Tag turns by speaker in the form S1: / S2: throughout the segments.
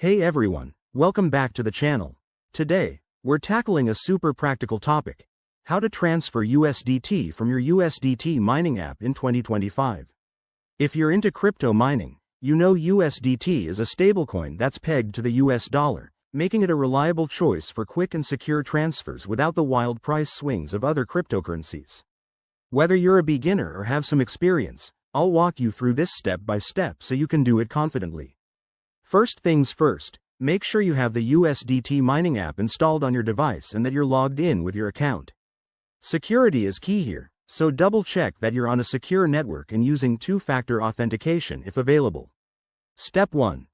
S1: Hey everyone, welcome back to the channel. Today, we're tackling a super practical topic: how to transfer USDT from your USDT mining app in 2025. If you're into crypto mining, you know USDT is a stablecoin that's pegged to the US dollar, making it a reliable choice for quick and secure transfers without the wild price swings of other cryptocurrencies. Whether you're a beginner or have some experience, I'll walk you through this step by step so you can do it confidently. First things first, make sure you have the USDT mining app installed on your device and that you're logged in with your account. Security is key here, so double check that you're on a secure network and using two-factor authentication if available. Step 1.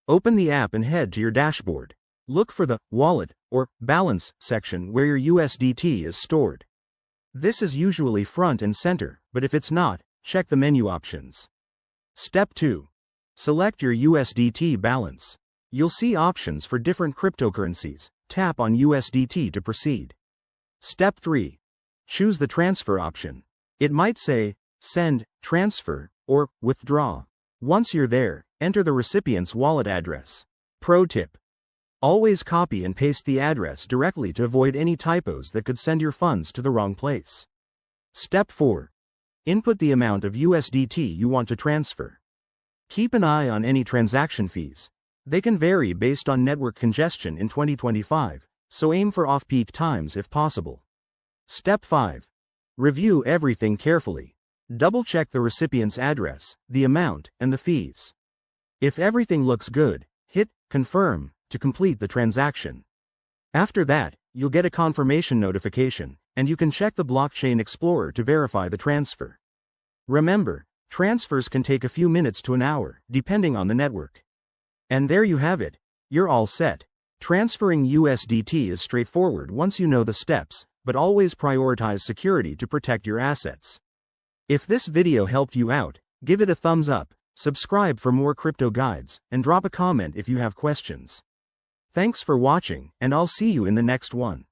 S1: Open the app and head to your dashboard. Look for the Wallet or Balance section where your USDT is stored. This is usually front and center, but if it's not, check the menu options. Step 2. Select your USDT balance. You'll see options for different cryptocurrencies. Tap on USDT to proceed. Step 3. Choose the transfer option. It might say, send, transfer, or withdraw. Once you're there, enter the recipient's wallet address. Pro tip: always copy and paste the address directly to avoid any typos that could send your funds to the wrong place. Step 4. Input the amount of USDT you want to transfer. Keep an eye on any transaction fees. They can vary based on network congestion in 2025, so aim for off-peak times if possible. Step 5. Review everything carefully. Double-check the recipient's address, the amount, and the fees. If everything looks good, hit Confirm to complete the transaction. After that, you'll get a confirmation notification, and you can check the Blockchain Explorer to verify the transfer. Remember, transfers can take a few minutes to an hour, depending on the network. And there you have it. You're all set. Transferring USDT is straightforward once you know the steps, but always prioritize security to protect your assets. If this video helped you out, give it a thumbs up, subscribe for more crypto guides, and drop a comment if you have questions. Thanks for watching, and I'll see you in the next one.